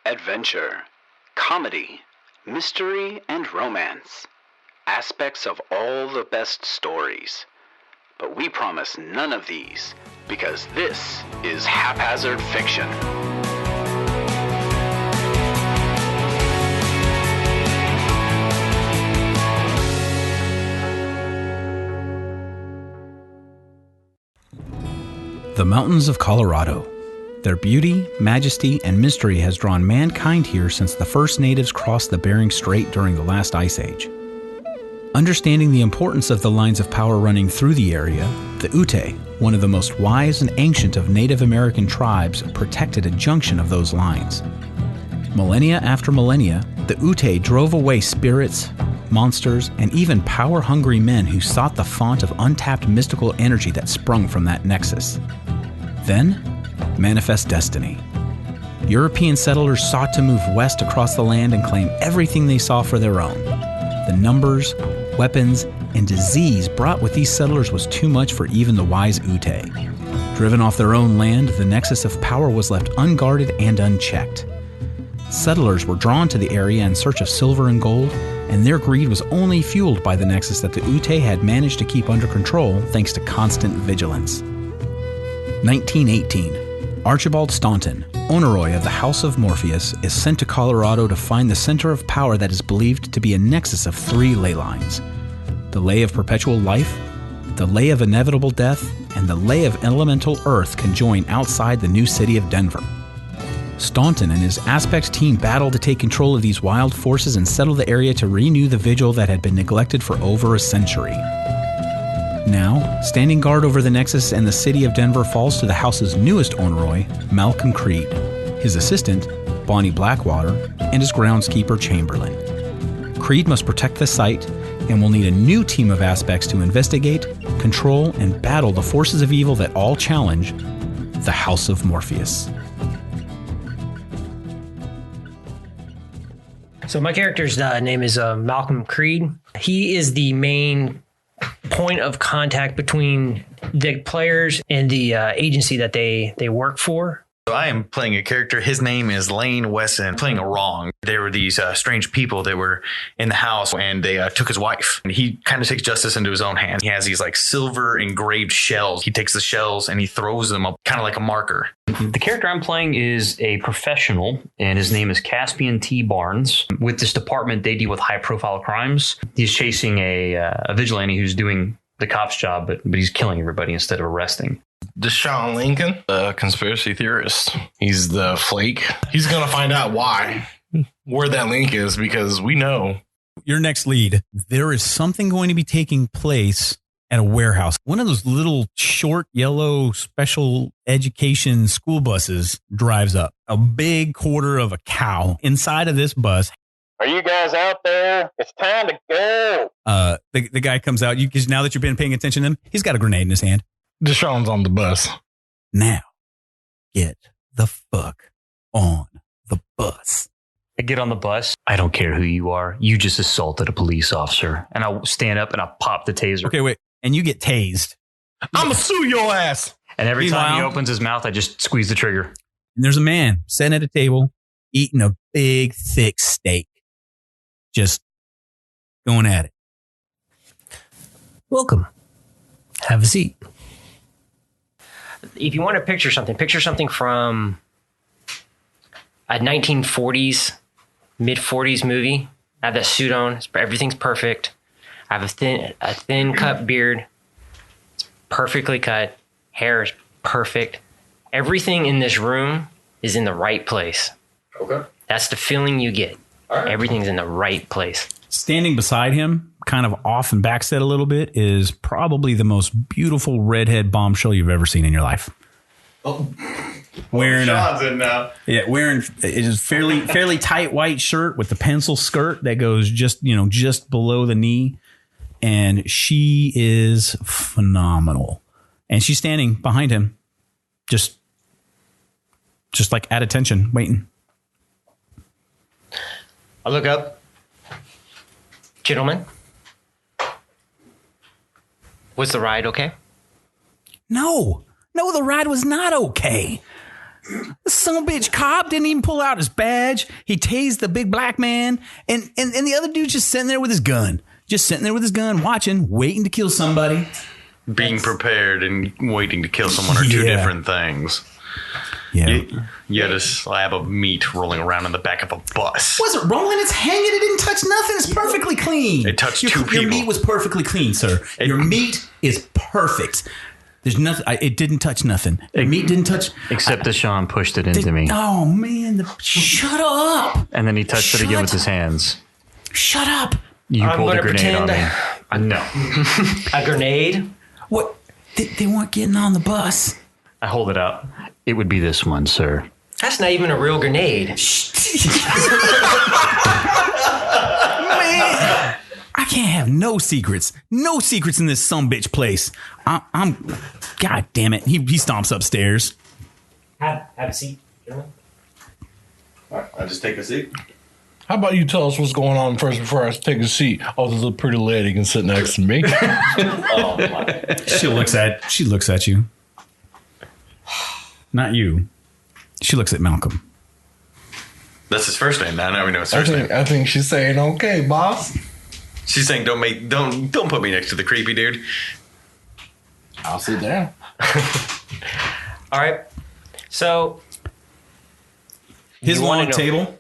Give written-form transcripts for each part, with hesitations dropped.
adventure, comedy, mystery, and romance. Aspects of all the best stories. But we promise none of these, because this is haphazard fiction. The mountains of Colorado. Their beauty, majesty, and mystery has drawn mankind here since the first natives crossed the Bering Strait during the last ice age. Understanding the importance of the lines of power running through the area, the Ute, one of the most wise and ancient of Native American tribes, protected a junction of those lines. Millennia after millennia, the Ute drove away spirits, monsters, and even power-hungry men who sought the font of untapped mystical energy that sprung from that nexus. Then, manifest destiny. European settlers sought to move west across the land and claim everything they saw for their own. The numbers, weapons, and disease brought with these settlers was too much for even the wise Ute. Driven off their own land, the nexus of power was left unguarded and unchecked. Settlers were drawn to the area in search of silver and gold, and their greed was only fueled by the nexus that the Ute had managed to keep under control thanks to constant vigilance. 1918. Archibald Staunton, Honoroi of the House of Morpheus, is sent to Colorado to find the center of power that is believed to be a nexus of three ley lines: the ley of perpetual life, the ley of inevitable death, and the ley of elemental earth conjoin outside the new city of Denver. Staunton and his Aspect team battle to take control of these wild forces and settle the area to renew the vigil that had been neglected for over a century. Now, standing guard over the Nexus and the city of Denver falls to the house's newest Honoroi, Malcolm Creed, his assistant, Bonnie Blackwater, and his groundskeeper, Chamberlain. Creed must protect the site and will need a new team of Aspects to investigate, control, and battle the forces of evil that all challenge the House of Morpheus. So my character's name is Malcolm Creed. He is the main point of contact between the players and the agency that they work for. So I am playing a character. His name is Lane Wessen, playing a wrong. There were these strange people that were in the house, and they took his wife. And he kind of takes justice into his own hands. He has these like silver engraved shells. He takes the shells and he throws them up kind of like a marker. The character I'm playing is a professional, and his name is Caspian T. Barnes. With this department, they deal with high-profile crimes. He's chasing a vigilante who's doing the cop's job, but he's killing everybody instead of arresting. Deshaun Lincoln, a conspiracy theorist. He's the flake. He's going to find out where that link is, because we know. Your next lead, there is something going to be taking place at a warehouse. One of those little short yellow special education school buses drives up. A big quarter of a cow inside of this bus. Are you guys out there? It's time to go. The guy comes out. Because now that you've been paying attention to him, he's got a grenade in his hand. Deshaun's on the bus. Now, get the fuck on the bus. I get on the bus. I don't care who you are. You just assaulted a police officer. And I stand up and I pop the taser. Okay, wait. And you get tased. I'm going to sue your ass. And every time he opens his mouth, I just squeeze the trigger. And there's a man sitting at a table eating a big, thick steak. Just going at it. Welcome. Have a seat. If you want to picture something from a 1940s, mid-40s movie. I have that suit on. Everything's perfect. I have a thin cut beard. It's perfectly cut. Hair is perfect. Everything in this room is in the right place. Okay. That's the feeling you get. All right. Everything's in the right place. Standing beside him, kind of off and backset a little bit, is probably the most beautiful redhead bombshell you've ever seen in your life. Oh. Wearing wearing it is fairly tight white shirt with the pencil skirt that goes just below the knee, and she is phenomenal. And she's standing behind him, just like at attention, waiting. I look up. Gentlemen, was the ride okay? No, the ride was not okay. The son of a bitch cop didn't even pull out his badge. He tased the big black man. And the other dude's just sitting there with his gun. Just sitting there with his gun, watching, waiting to kill somebody. Being prepared and waiting to kill someone are two different things. Yeah. You had a slab of meat rolling around in the back of a bus. Wasn't rolling, it's hanging. It didn't touch nothing. It's perfectly clean. It touched two people. Your meat was perfectly clean, sir. Your meat is perfect. There's nothing. It didn't touch nothing. The meat didn't touch. Except that Sean pushed it into me. Oh, man. Shut up. And then he touched it again with his hands. Shut up. You pulled a grenade on me. No. A grenade? What? They weren't getting on the bus. I hold it up. It would be this one, sir. That's not even a real grenade. Man, I can't have no secrets. No secrets in this sumbitch place. I'm. God damn it. He stomps upstairs. Have a seat, gentlemen. I just take a seat. How about you tell us what's going on first before I take a seat? Oh, there's a pretty lady can sit next to me. Oh my! She looks at you. Not you. She looks at Malcolm. That's his first name. Now I never know his first name. I think she's saying, "Okay, boss." She's saying, "Don't put me next to the creepy dude." I'll sit down. All right. So His long table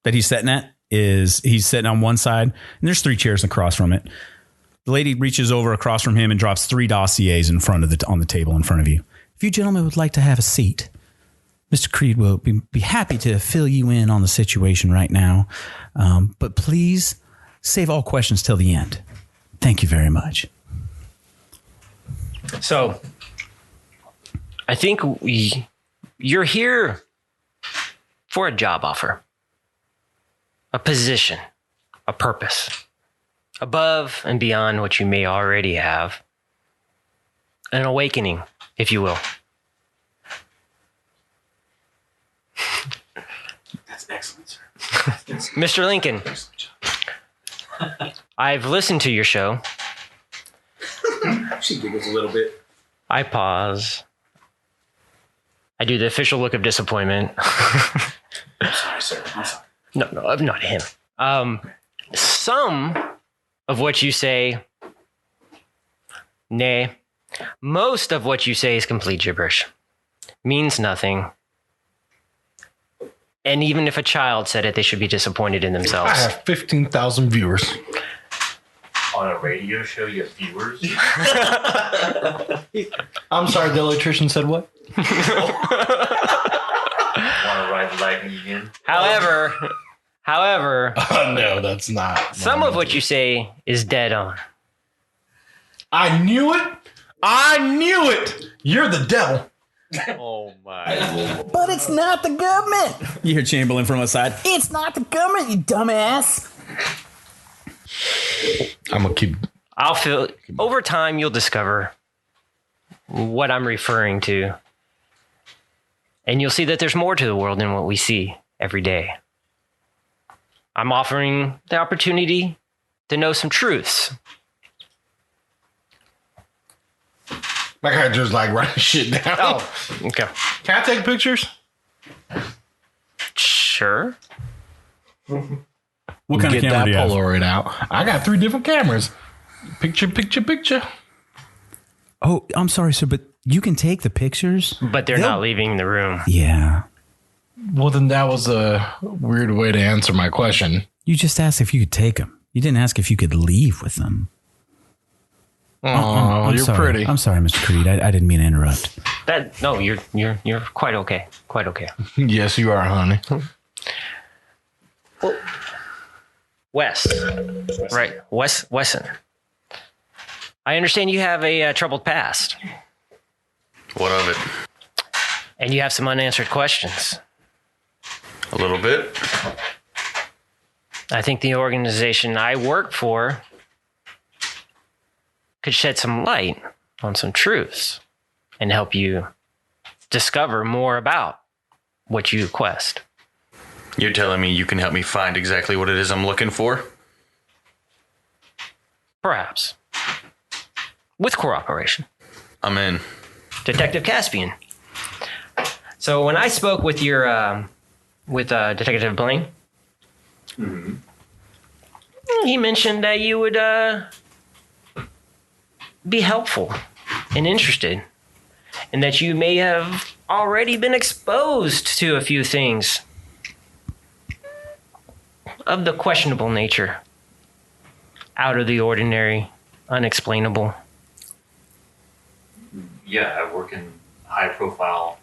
that he's sitting at he's sitting on one side, and there's 3 chairs across from it. The lady reaches over across from him and drops 3 dossiers on the table in front of you. If you gentlemen would like to have a seat, Mr. Creed will be happy to fill you in on the situation right now. But please save all questions till the end. Thank you very much. So I think you're here for a job offer, a position, a purpose, above and beyond what you may already have, an awakening, if you will. That's excellent, sir. Mr. Lincoln, I've listened to your show. She giggles a little bit. I pause. I do the official look of disappointment. I'm sorry, sir. I'm sorry. No, not him. Some of what you say, nay, most of what you say is complete gibberish. Means nothing. And even if a child said it, they should be disappointed in themselves. I have 15,000 viewers. On a radio show, you have viewers? I'm sorry, the electrician said what? Want to ride the lightning again? However, No, that's not. some of what you say is dead on. I knew it. You're the devil. Oh my! But it's not the government. You hear Chamberlain from the side. It's not the government, you dumbass. I'm gonna keep. I'll feel over time you'll discover what I'm referring to. And you'll see that there's more to the world than what we see every day. I'm offering the opportunity to know some truths. My guy just like writing shit down. Oh, okay. Can I take pictures? Sure. What kind Get of camera that do you have? Polaroid out. I got 3 different cameras. Picture. Oh, I'm sorry, sir, but you can take the pictures. But they're not leaving the room. Yeah. Well, then that was a weird way to answer my question. You just asked if you could take them. You didn't ask if you could leave with them. Oh, I'm you're sorry. pretty. I'm sorry, Mr. Creed. I didn't mean to interrupt. No, you're quite okay. Quite okay. Yes, you are, honey. Wes. Right. Wes Wessen. I understand you have a troubled past. What of it? And you have some unanswered questions. A little bit. I think the organization I work for could shed some light on some truths and help you discover more about what you quest. You're telling me you can help me find exactly what it is I'm looking for? Perhaps. With cooperation. I'm in. Detective Caspian. So when I spoke with your with Detective Blaine, he mentioned that you would be helpful and interested, and that you may have already been exposed to a few things of the questionable nature, out of the ordinary, unexplainable. Yeah, I work in high-profile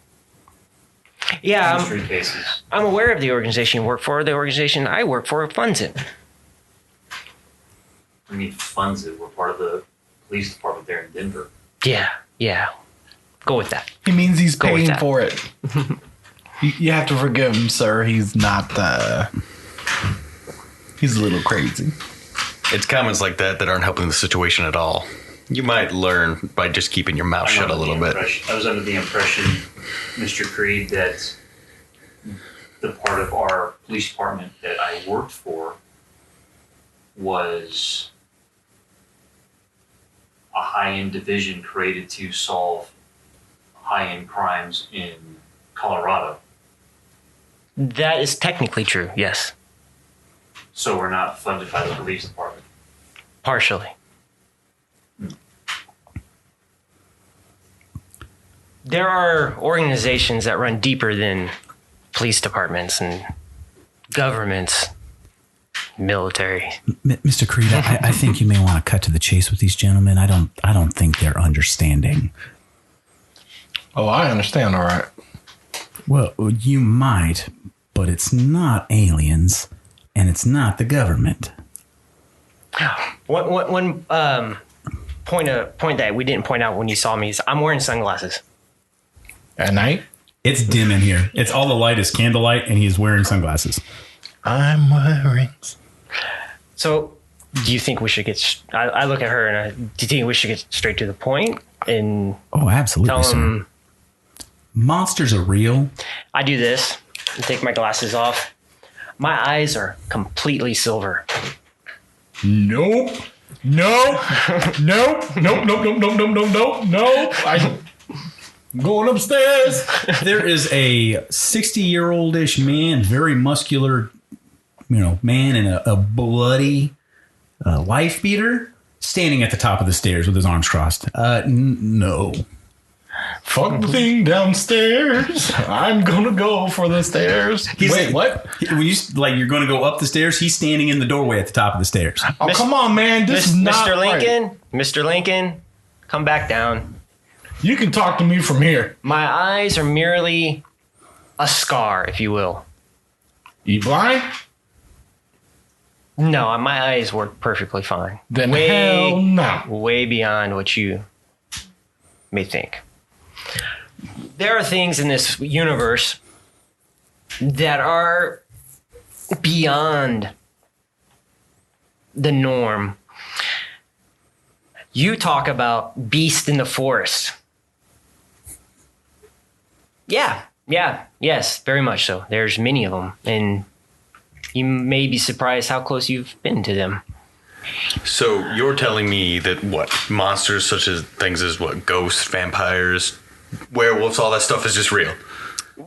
Yeah, mystery cases. I'm aware of the organization you work for. The organization I work for funds it. I mean, funds it. We're part of the police department there in Denver. Yeah. Go with that. He means he's Go with paying that. for it. You have to forgive him, sir. He's not. He's a little crazy. It's comments like that aren't helping the situation at all. You might learn by just keeping your mouth shut a little bit. I was under the impression, Mr. Creed, that the part of our police department that I worked for was a high-end division created to solve high-end crimes in Colorado. That is technically true, yes. So we're not funded by the police department. Partially. There are organizations that run deeper than police departments and governments, military. Mr. Creed, I think you may want to cut to the chase with these gentlemen. I don't think they're understanding. Oh, I understand. All right. Well, you might, but it's not aliens, and it's not the government. One point that we didn't point out when you saw me is I'm wearing sunglasses. At night, It's dim in here. It's all the light is candlelight, and he's wearing sunglasses. I'm wearing. So, do you think we should get? I look at her and do you think we should get straight to the point and Oh, absolutely, tell sir. them? Monsters are real. I do this and take my glasses off. My eyes are completely silver. Nope. No. Nope. I'm going upstairs. There is a 60-year-old-ish man, very muscular, man in a bloody wife beater, standing at the top of the stairs with his arms crossed. No. Fuck the thing downstairs. I'm gonna go for the stairs. Wait, what? When you're going to go up the stairs, he's standing in the doorway at the top of the stairs. Oh, come on, man. This is not Mr. Lincoln, right. Mr. Lincoln, come back down. You can talk to me from here. My eyes are merely a scar, if you will. You blind? No, my eyes work perfectly fine. Then hell no. Way beyond what you may think. There are things in this universe that are beyond the norm. You talk about beast in the forest. Yes, very much so. There's many of them, and you may be surprised how close you've been to them. So you're telling me that what monsters such as things as what ghosts, vampires, werewolves, all that stuff is just real?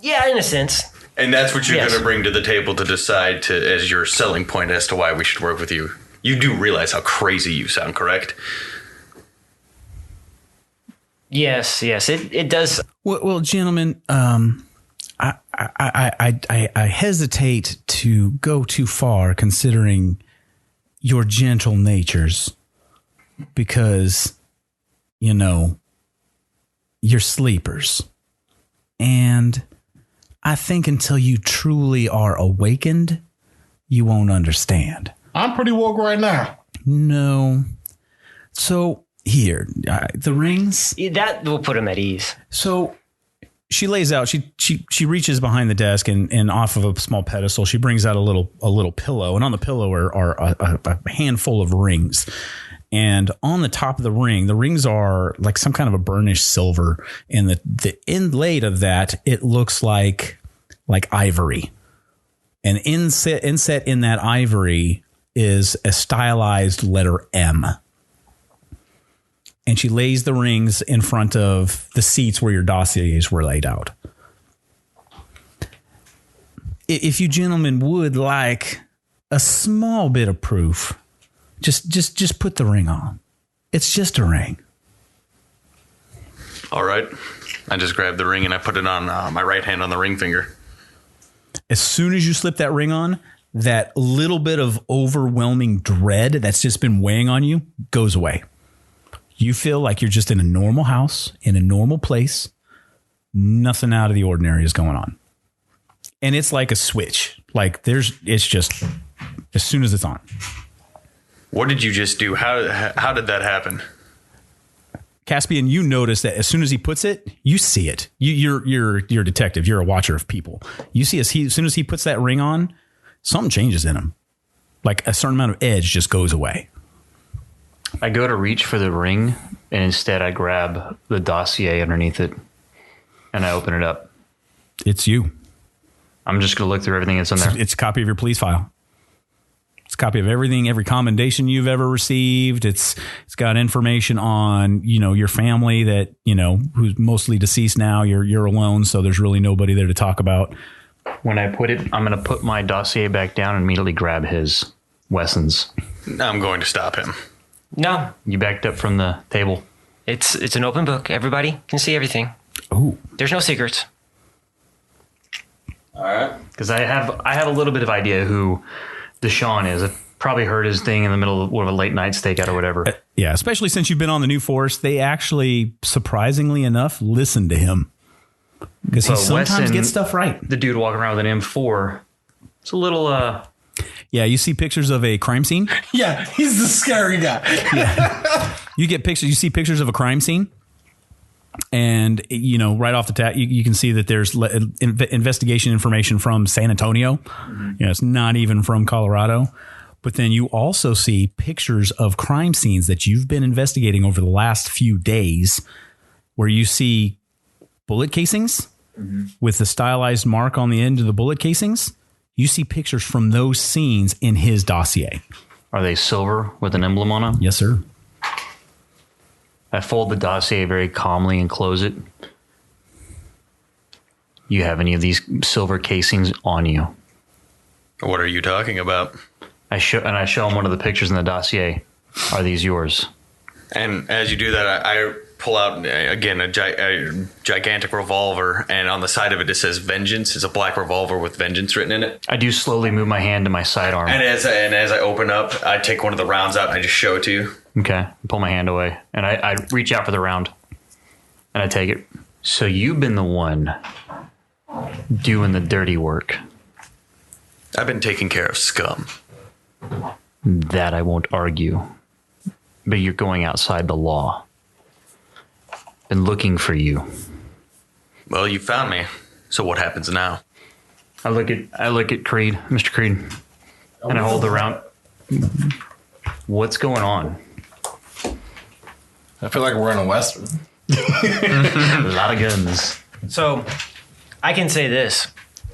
Yeah, in a sense. And that's what you're Yes. going to bring to the table to decide as your selling point as to why we should work with you. You do realize how crazy you sound, correct? Yes, it does. Well, gentlemen, I hesitate to go too far considering your gentle natures because, you're sleepers. And I think until you truly are awakened, you won't understand. I'm pretty woke right now. No. So here, the rings. That will put him at ease. So she lays out. She reaches behind the desk and off of a small pedestal, she brings out a little pillow, and on the pillow are a handful of rings. And on the top of the rings are like some kind of a burnished silver, and the inlaid of that, it looks like ivory. And inset in that ivory is a stylized letter M. And she lays the rings in front of the seats where your dossiers were laid out. if you gentlemen would like a small bit of proof, just put the ring on. It's just a ring. All right. I just grabbed the ring and I put it on my right hand on the ring finger. As soon as you slip that ring on, that little bit of overwhelming dread that's just been weighing on you goes away. You feel like you're just in a normal house, in a normal place. Nothing out of the ordinary is going on. And it's like a switch. Like it's just as soon as it's on. What did you just do? How did that happen? Caspian, you notice that as soon as he puts it, you see it. You're a detective. You're a watcher of people. You see as soon as he puts that ring on, something changes in him. Like a certain amount of edge just goes away. I go to reach for the ring, and instead I grab the dossier underneath it, and I open it up. It's you. I'm just going to look through everything that's in there. It's a copy of your police file. It's a copy of everything, every commendation you've ever received. It's got information on, your family that, who's mostly deceased now. You're alone, so there's really nobody there to talk about. When I put it, I'm going to put my dossier back down and immediately grab his Wesson's. I'm going to stop him. No. You backed up from the table. It's an open book. Everybody can see everything. Ooh. There's no secrets. All right. Because I have a little bit of idea who Deshaun is. I've probably heard his thing in the middle of a late night stakeout or whatever. Yeah, especially since you've been on the new force, they actually, surprisingly enough, listen to him. Because he sometimes gets stuff right. The dude walking around with an M4. It's a little... Yeah, you see pictures of a crime scene? Yeah, he's the scary guy. Yeah. You see pictures of a crime scene. And, right off the bat, you can see that there's investigation information from San Antonio. Mm-hmm. It's not even from Colorado. But then you also see pictures of crime scenes that you've been investigating over the last few days where you see bullet casings with the stylized mark on the end of the bullet casings. You see pictures from those scenes in his dossier. Are they silver with an emblem on them? Yes, sir. I fold the dossier very calmly and close it. You have any of these silver casings on you? What are you talking about? I show him one of the pictures in the dossier. Are these yours? And as you do that, I pull out, again, a gigantic revolver, and on the side of it says Vengeance. It's a black revolver with Vengeance written in it. I do slowly move my hand to my sidearm. And as I open up, I take one of the rounds out and I just show it to you. Okay. I pull my hand away, and I reach out for the round, and I take it. So you've been the one doing the dirty work. I've been taking care of scum. That I won't argue. But you're going outside the law. Been looking for you. Well, you found me. So what happens now? I look at Creed, Mr. Creed, and I hold the round. What's going on? I feel like we're in a Western. A lot of guns. So, I can say this.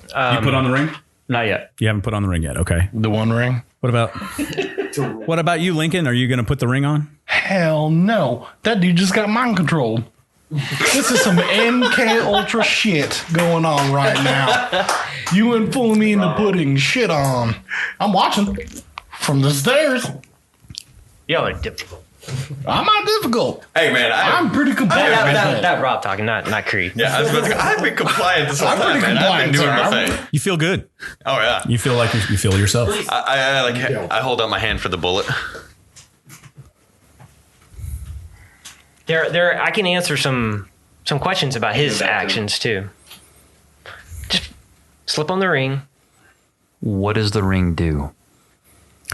You put on the ring? Not yet. You haven't put on the ring yet. Okay. The One Ring? What about you, Lincoln? Are you going to put the ring on? Hell no. That dude just got mind controlled. This is some MK Ultra shit going on right now. You ain't fooling me into putting shit on. I'm watching from the stairs. Y'all are difficult. I'm not difficult. Hey, man. I'm pretty compliant. That Rob talking, not Creed. Yeah, I was about to go, I've been compliant this whole time, man. I've been doing my thing. You feel good. Oh, yeah. You feel like you feel yourself. I hold out my hand for the bullet. There. I can answer some questions about his actions too. Just slip on the ring. What does the ring do?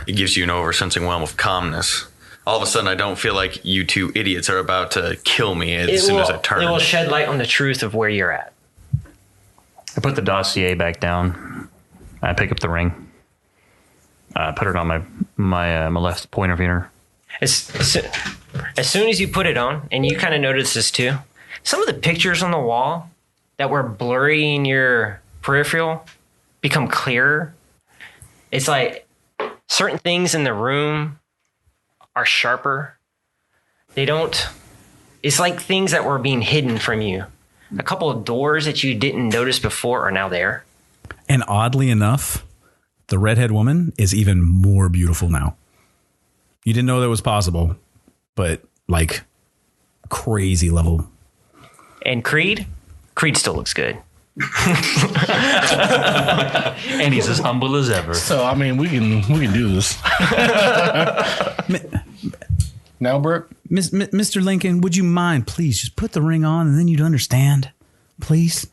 It gives you an oversensing realm of calmness. All of a sudden, I don't feel like you two idiots are about to kill me as soon as I turn. It will shed light on the truth of where you're at. I put the dossier back down. I pick up the ring. Put it on my left pointer finger. As soon as you put it on, and you kind of notice this too, some of the pictures on the wall that were blurry in your peripheral become clearer. It's like certain things in the room are sharper. It's like things that were being hidden from you. A couple of doors that you didn't notice before are now there. And oddly enough, the redhead woman is even more beautiful now. You didn't know that was possible, but like crazy level. And Creed still looks good. And he's as humble as ever. So I mean, we can do this. Now, Brooke? Mr. Lincoln, would you mind, please, just put the ring on and then you'd understand, please?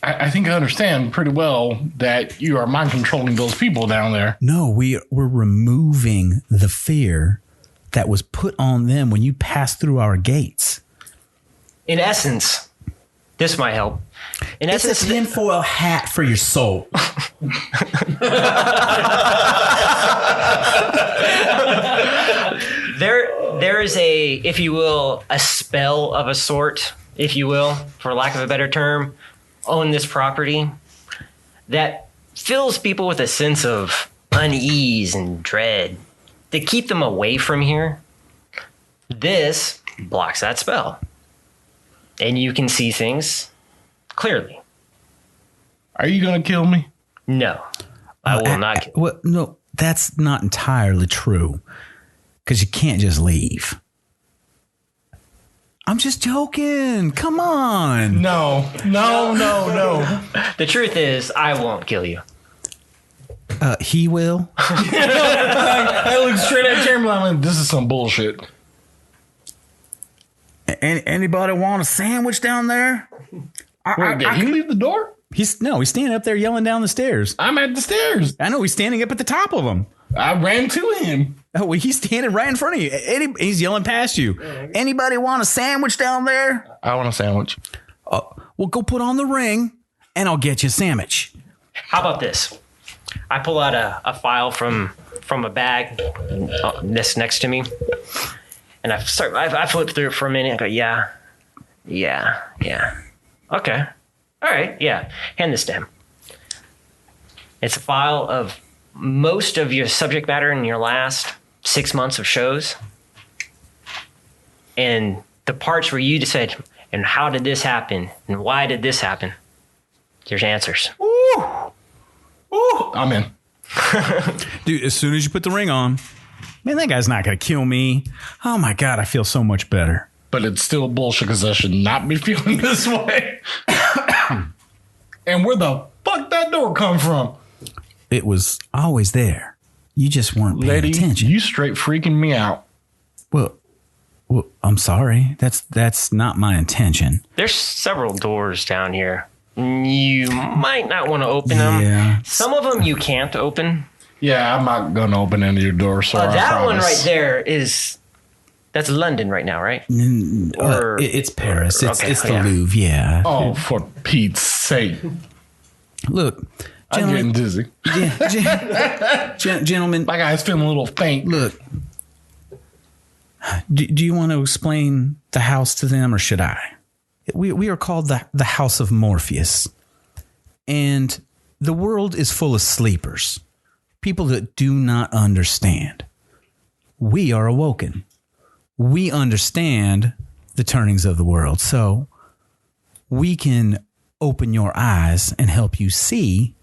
I think I understand pretty well that you are mind controlling those people down there. No, we're removing the fear that was put on them when you passed through our gates. In essence, this might help. In essence, It's a tinfoil hat for your soul. there is a, if you will, a spell of a sort, if you will, for lack of a better term, on this property that fills people with a sense of unease and dread to keep them away from here. This blocks that spell. And you can see things clearly. Are you going to kill me? No, I will not kill. Well, no, that's not entirely true. Because you can't just leave. I'm just joking. Come on. No. The truth is, I won't kill you. He will. I look straight at Chamberlain. I'm like, this is some bullshit. Anybody want a sandwich down there? Wait, did he leave the door? He's standing up there yelling down the stairs. I'm at the stairs. I know he's standing up at the top of them. I ran to him. Oh, well, he's standing right in front of you. He's yelling past you. Anybody want a sandwich down there? I want a sandwich. Well, go put on the ring, and I'll get you a sandwich. How about this? I pull out a file from a bag this next to me, and I flip through it for a minute. I go, yeah. Okay. All right, yeah. Hand this to him. It's a file of most of your subject matter in your last 6 months of shows. And the parts where you said, and how did this happen? And why did this happen? There's answers. Ooh, I'm in. Dude, as soon as you put the ring on, man, that guy's not going to kill me. Oh, my God, I feel so much better. But it's still bullshit because I should not be feeling this way. And where the fuck that door come from? It was always there. You just weren't paying attention. You straight freaking me out. Well, I'm sorry. That's not my intention. There's several doors down here. You might not want to open them. Yeah. Some of them you can't open. Yeah, I'm not going to open any of your doors, sir. That one right there that's London right now, right? It's Paris. It's the yeah. Louvre, yeah. Oh, for Pete's sake. Look, I'm getting dizzy. Gentlemen. My guy's feeling a little faint. Look, do you want to explain the house to them, or should I? We are called the House of Morpheus. And the world is full of sleepers. People that do not understand. We are awoken. We understand the turnings of the world. So we can open your eyes and help you see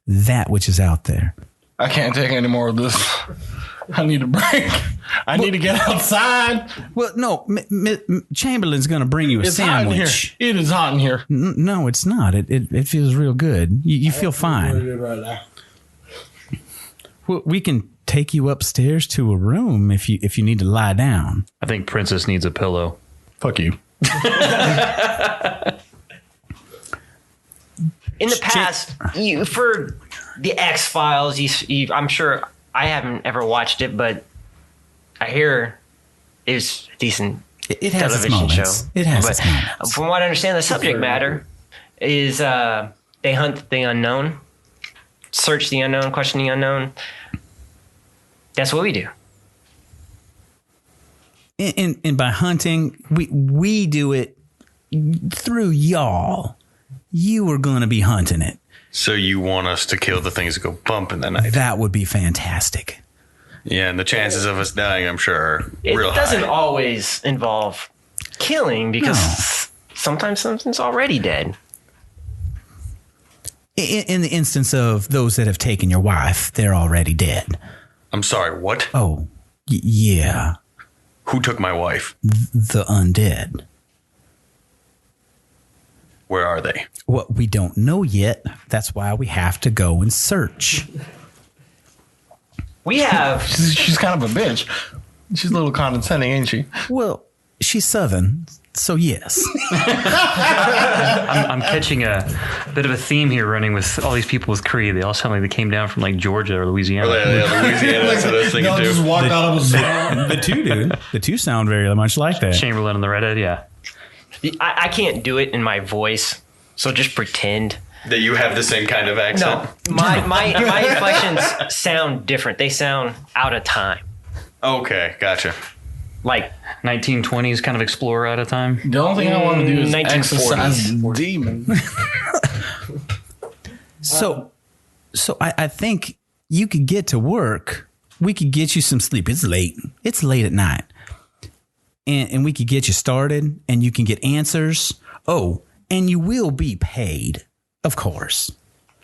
that which is out there. I can't take any more of this. I need a break. I need to get outside. Well, no, Chamberlain's going to bring you a sandwich. Hot in here. It is hot in here. No, it's not. It feels real good. You feel fine. Right now. Well, we can take you upstairs to a room if you need to lie down. I think Princess needs a pillow. Fuck you. In the past, for the X-Files, I'm sure I haven't ever watched it, but I hear it's a decent It has television its show. moments. It has its moments. From what I understand, the subject matter is they hunt the unknown, search the unknown, question the unknown. That's what we do. And by hunting, we do it through y'all. You are going to be hunting it. So you want us to kill the things that go bump in the night? That would be fantastic. Yeah, and the chances of us dying, I'm sure, are real high. It doesn't always involve killing because sometimes something's already dead. In the instance of those that have taken your wife, they're already dead. I'm sorry, what? Oh, yeah. Who took my wife? The undead. Where are they? Well, we don't know yet. That's why we have to go and search. We have. She's kind of a bitch. She's a little condescending, ain't she? Well, she's Southern, so yes. I'm catching a bit of a theme here running with all these people with Cree. They all sound like they came down from like Georgia or Louisiana. Louisiana, that's what I was thinking Y'all just too. walked out of a The two do. The two sound very much like that. Chamberlain and the Redhead, yeah. I can't do it in my voice, so just pretend. That you have the same kind of accent? No, my inflections sound different. They sound out of time. Okay, gotcha. Like 1920s kind of explorer at a time. The only thing I want to do is 1940s. exercise demons. So I think you could get to work. We could get you some sleep. It's late. It's late at night. And we could get you started and you can get answers. Oh, and you will be paid, of course.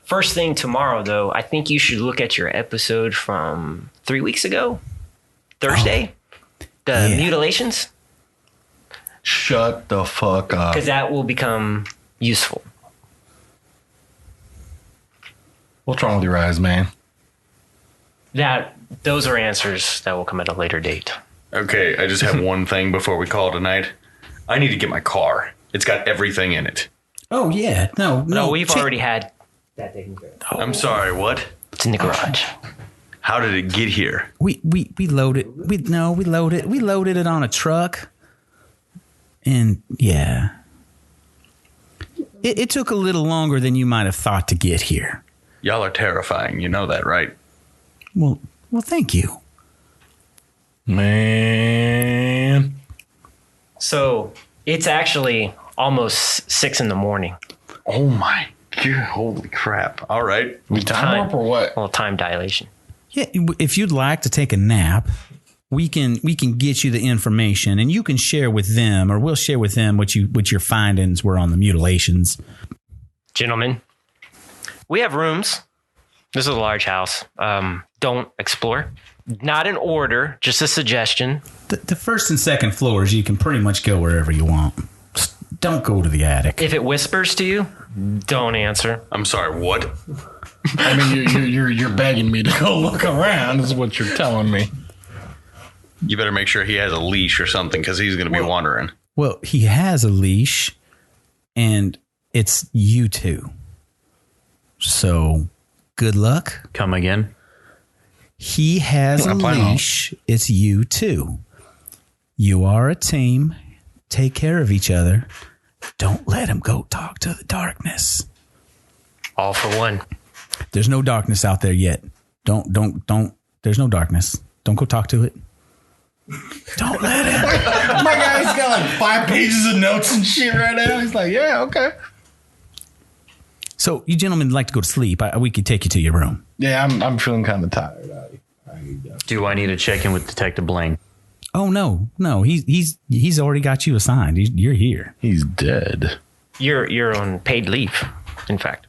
first thing tomorrow, though, I think you should look at your episode from 3 weeks ago, Thursday, the mutilations. Shut the fuck up. Because that will become useful. What's wrong with your eyes, man? Those are answers that will come at a later date. Okay, I just have one thing before we call tonight. I need to get my car. It's got everything in it. Oh, yeah. No. We've already had that taken care of. I'm sorry, what? It's in the garage. How did it get here? We loaded. We loaded it on a truck. And yeah. It took a little longer than you might have thought to get here. Y'all are terrifying. You know that, right? Well, thank you. Man. So it's actually almost 6 a.m. Oh my god! Holy crap! All right. We time warp or what? Well, time dilation. Yeah, if you'd like to take a nap, we can get you the information, and you can share with them, or we'll share with them what your findings were on the mutilations. Gentlemen, we have rooms. This is a large house. Don't explore. Not an order, just a suggestion. The first and second floors, you can pretty much go wherever you want. Just don't go to the attic. If it whispers to you, don't answer. I'm sorry. What? I mean, you're begging me to go look around. Is what you're telling me. You better make sure he has a leash or something, because he's going to be wandering. Well, he has a leash, and it's you two. So, good luck. Come again. He has a leash. It's you two. You are a team. Take care of each other. Don't let him go talk to the darkness. All for one. There's no darkness out there yet. Don't. There's no darkness. Don't go talk to it. Don't let him. My guy's got like 5 pages of notes and shit right now. He's like, yeah, okay. So, you gentlemen like to go to sleep. We could take you to your room. Yeah, I'm feeling kind of tired. Do I need to check in with Detective Blaine? Oh no. He's already got you assigned. You're here. He's dead. You're on paid leave, in fact.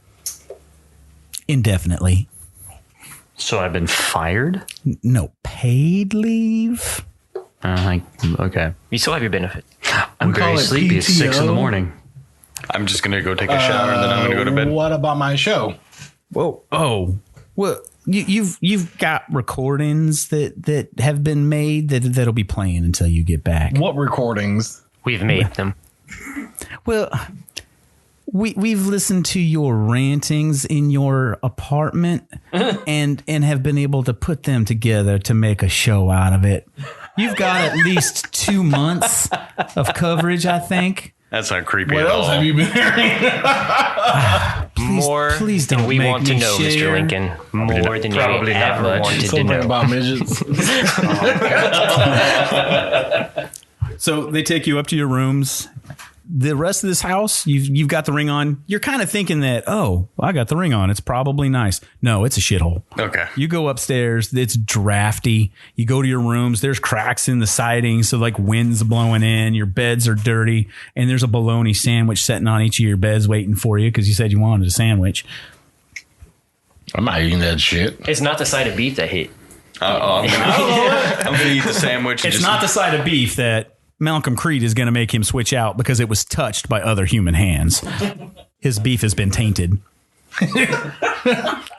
Indefinitely. So I've been fired? No, paid leave. Okay. You still have your benefit. I'm We call very it sleepy. It's PTO. 6 a.m. I'm just going to go take a shower and then I'm going to go to bed. What about my show? Whoa. Oh. Well, you've got recordings that have been made that'll be playing until you get back. What recordings? We've made them. Well, we've listened to your rantings in your apartment and have been able to put them together to make a show out of it. You've got at least 2 months of coverage, I think. That's not creepy What at else all. have you been hearing? Please don't we make want to me know, share. Mr. Lincoln. More than you Probably not ever much. wanted to Something know. about midgets. So they take you up to your rooms. The rest of this house, you've got the ring on. You're kind of thinking that, oh, I got the ring on. It's probably nice. No, it's a shithole. Okay. You go upstairs. It's drafty. You go to your rooms. There's cracks in the siding. So like wind's blowing in. Your beds are dirty. And there's a bologna sandwich sitting on each of your beds waiting for you because you said you wanted a sandwich. I'm not eating that shit. It's not the side of beef that hit. I'm gonna eat the sandwich. It's not the side of beef that Malcolm Creed is going to make him switch out because it was touched by other human hands. His beef has been tainted.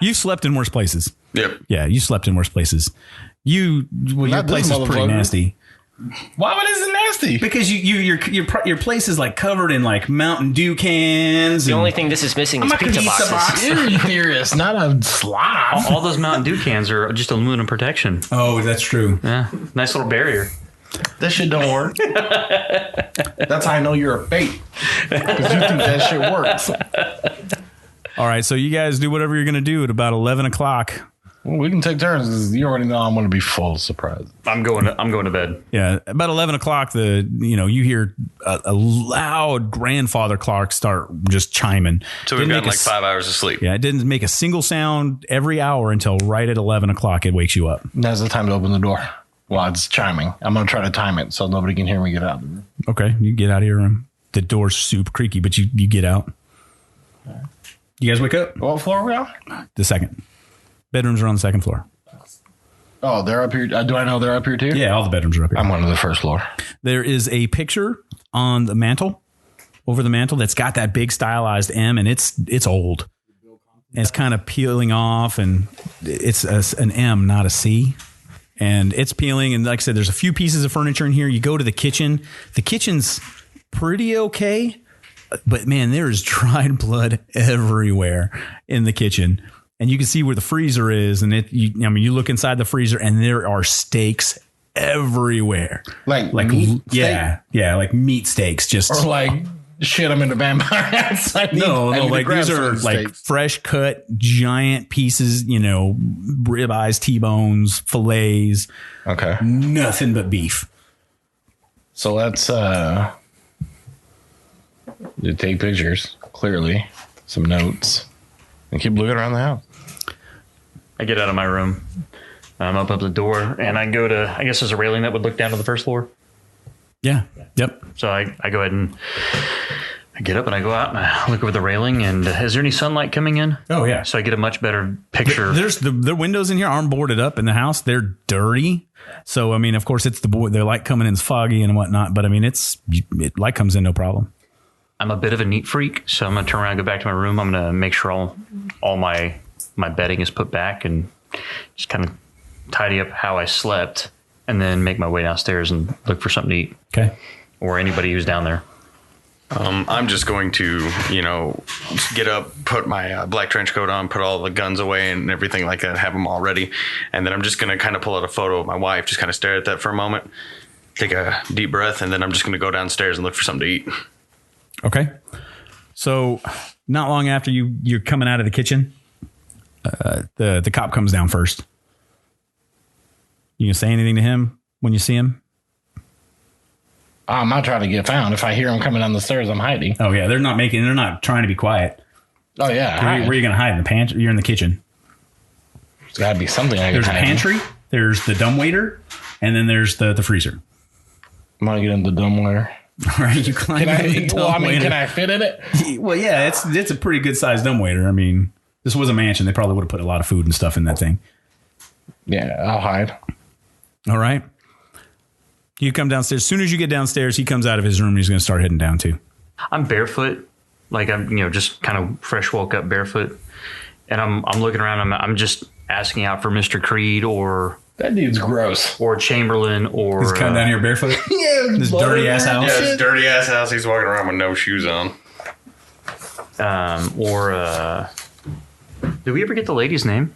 You slept in worse places. Yep. Yeah, you slept in worse places. Your place is pretty nasty. Why would it nasty? Because your place is like covered in like Mountain Dew cans. The only thing this is missing is pizza boxes. You're serious, not a slob. All those Mountain Dew cans are just aluminum protection. Oh, that's true. Yeah, nice little barrier. That shit don't work. That's how I know you're a fake. Because you think that shit works. All right, so you guys do whatever you're going to do at about 11 o'clock. Well, we can take turns. You already know I'm going to be full of surprise. I'm going to bed. Yeah, about 11 o'clock, you hear a loud grandfather clock start just chiming. So we've got like 5 hours of sleep. Yeah, it didn't make a single sound every hour until right at 11 o'clock it wakes you up. Now's the time to open the door while it's chiming. I'm going to try to time it so nobody can hear me get out of the room. Okay, you get out of your room. The door's super creaky, but you get out. You guys wake up? What floor are we on? The second. Bedrooms are on the second floor. Oh, they're up here. Do I know they're up here too? Yeah, all the bedrooms are up here. I'm on the first floor. There is a picture on the mantle, over the mantle, that's got that big stylized M, and it's old. And it's kind of peeling off, and it's an M, not a C. And it's peeling, and like I said, there's a few pieces of furniture in here. You go to the kitchen. The kitchen's pretty okay, but man, there's dried blood everywhere in the kitchen. And you can see where the freezer is, and you look inside the freezer, and there are steaks everywhere. Like meat yeah, like meat steaks, just or like shit. I'm into vampire hats. No, like these are like fresh cut, giant pieces. Ribeyes, T-bones, fillets. Okay, nothing but beef. So let's take pictures. Clearly, some notes, and keep looking around the house. I get out of my room. I'm up the door, and I go to, I guess there's a railing that would look down to the first floor. Yeah. Yep. So I go ahead and I get up and I go out and I look over the railing, and is there any sunlight coming in? Oh, yeah. So I get a much better picture. There's the windows in here aren't boarded up in the house. They're dirty. So, I mean, of course, it's the light coming in is foggy and whatnot, but I mean, light comes in no problem. I'm a bit of a neat freak, so I'm going to turn around and go back to my room. I'm going to make sure all my bedding is put back and just kind of tidy up how I slept, and then make my way downstairs and look for something to eat. Okay. Or anybody who's down there. I'm just going to, get up, put my black trench coat on, put all the guns away and everything like that, have them all ready. And then I'm just going to kind of pull out a photo of my wife, just kind of stare at that for a moment, take a deep breath, and then I'm just going to go downstairs and look for something to eat. Okay. So not long after you're coming out of the kitchen, the cop comes down first. You gonna say anything to him when you see him? I'm not trying to get found. If I hear him coming down the stairs, I'm hiding. Oh yeah, they're not trying to be quiet. Oh yeah. Where are you gonna hide? In the pantry? You're in the kitchen. There's gotta be something I can There's hide. a pantry, there's the dumbwaiter, and then there's the freezer. I'm gonna get in the dumbwaiter. All right, you climb in the dumbwaiter. Can I fit in it? Well, yeah, it's a pretty good sized dumbwaiter. I mean, this was a mansion. They probably would have put a lot of food and stuff in that thing. Yeah, I'll hide. All right. You come downstairs. As soon as you get downstairs, he comes out of his room and he's going to start heading down too. I'm barefoot. Like I'm, just kind of fresh woke up barefoot. And I'm looking around. I'm just asking out for Mr. Creed or... That dude's gross. Or Chamberlain or... He's coming down here barefoot? Yeah. This dirty ass house? Yeah, this dirty ass house. He's walking around with no shoes on. Did we ever get the lady's name?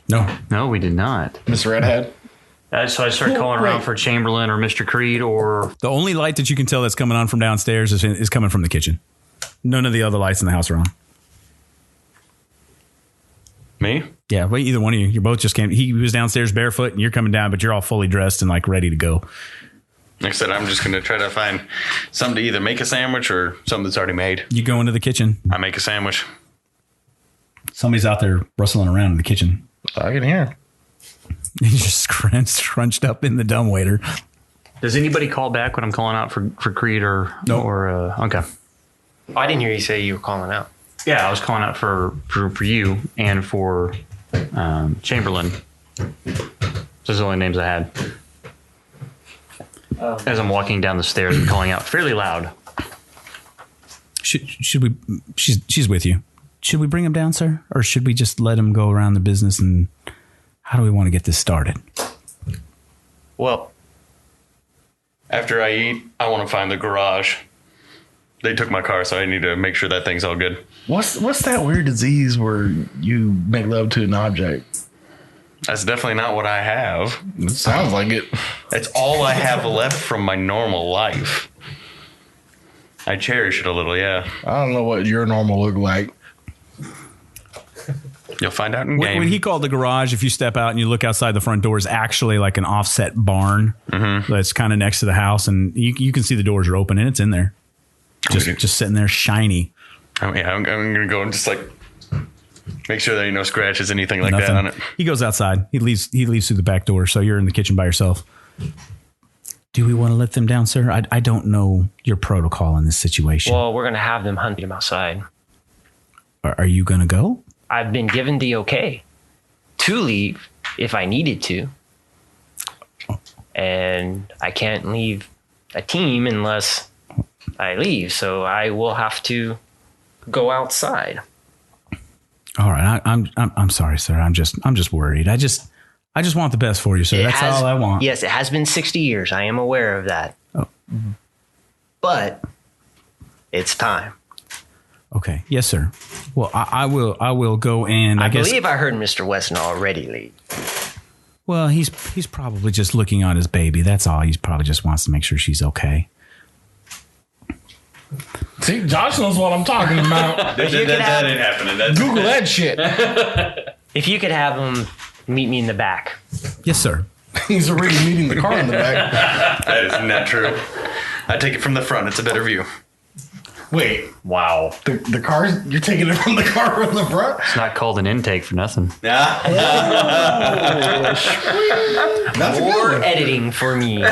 No, we did not. Miss Redhead? So I start calling around for Chamberlain or Mr. Creed or... The only light that you can tell that's coming on from downstairs is coming from the kitchen. None of the other lights in the house are on. Me? Yeah, well, either one of you. You both just came. He was downstairs barefoot and you're coming down, but you're all fully dressed and like ready to go. Like I said, I'm just going to try to find something to either make a sandwich or something that's already made. You go into the kitchen. I make a sandwich. Somebody's out there rustling around in the kitchen. I can hear. He's just scrunched up in the dumbwaiter. Does anybody call back when I'm calling out for Creed or... No. Okay. I didn't hear you say you were calling out. Yeah, I was calling out for you and for Chamberlain. Those are the only names I had. As I'm walking down the stairs and calling out fairly loud. Should we? She's with you. Should we bring him down, sir, or should we just let him go around the business? And how do we want to get this started? Well, after I eat, I want to find the garage. They took my car, so I need to make sure that thing's all good. What's that weird disease where you make love to an object? That's definitely not what I have. It sounds like it. It's all I have left from my normal life. I cherish it a little, yeah. I don't know what your normal look like. You'll find out in game. When he called the garage, if you step out and you look outside the front door, is actually like an offset barn that's kind of next to the house, and you can see the doors are open and it's in there, just sitting there shiny. I'm gonna go and just like make sure there ain't no scratches, anything like Nothing. that on it. He goes outside. He leaves through the back door, so you're in the kitchen by yourself. Do we want to let them down, sir? I don't know your protocol in this situation. Well, we're going to have them hunt him outside. Are you going to go? I've been given the okay to leave if I needed to. And I can't leave a team unless I leave. So I will have to go outside. All right. I'm sorry, sir. I'm just worried. I just want the best for you, sir. That's all I want. Yes, it has been 60 years. I am aware of that. Oh. But it's time. Okay. Yes, sir. Well, I will go and I guess. Believe I heard Mr. Wessen already leave. Well, he's probably just looking on his baby. That's all. He probably just wants to make sure she's okay. See, Josh knows what I'm talking about. that ain't happening. Google that shit. If you could have him meet me in the back. Yes, sir. He's already meeting the car in the back. That is not true. I take it from the front. It's a better view. Wait. Wow. The car, you're taking it from the car from the front? It's not called an intake for nothing. That's More editing for me. I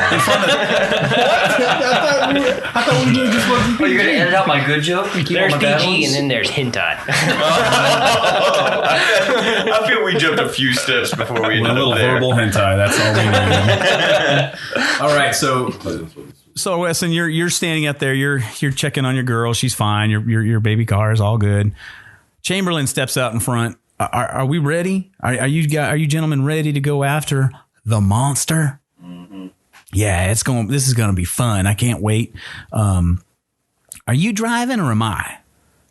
thought we did this one. Oh, you're going to edit out my good joke? There's PG and then there's hentai. I feel we jumped a few steps before we ended a little up there. verbal hentai. That's all we need. All right, so Wesson, you're standing up there. You're checking on your girl. She's fine. Your baby car is all good. Chamberlain steps out in front. Are we ready? Are you gentlemen ready to go after the monster? Mm-hmm. Yeah, this is going to be fun. I can't wait. Are you driving or am I?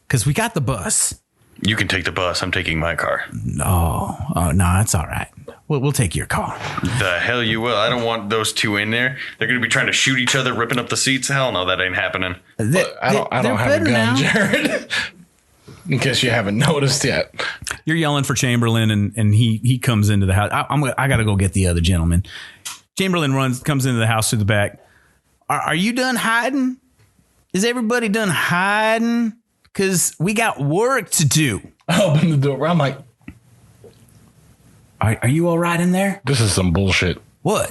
Because we got the bus. You can take the bus. I'm taking my car. Oh no, that's all right. We'll take your car. The hell you will. I don't want those two in there. They're going to be trying to shoot each other, ripping up the seats. Hell no, that ain't happening. I don't have a gun, now. Jared. In case you haven't noticed yet. You're yelling for Chamberlain, and he comes into the house. I got to go get the other gentleman. Chamberlain comes into the house through the back. Are you done hiding? Is everybody done hiding? Because we got work to do. I open the door. I'm like, are you all right in there? This is some bullshit. What?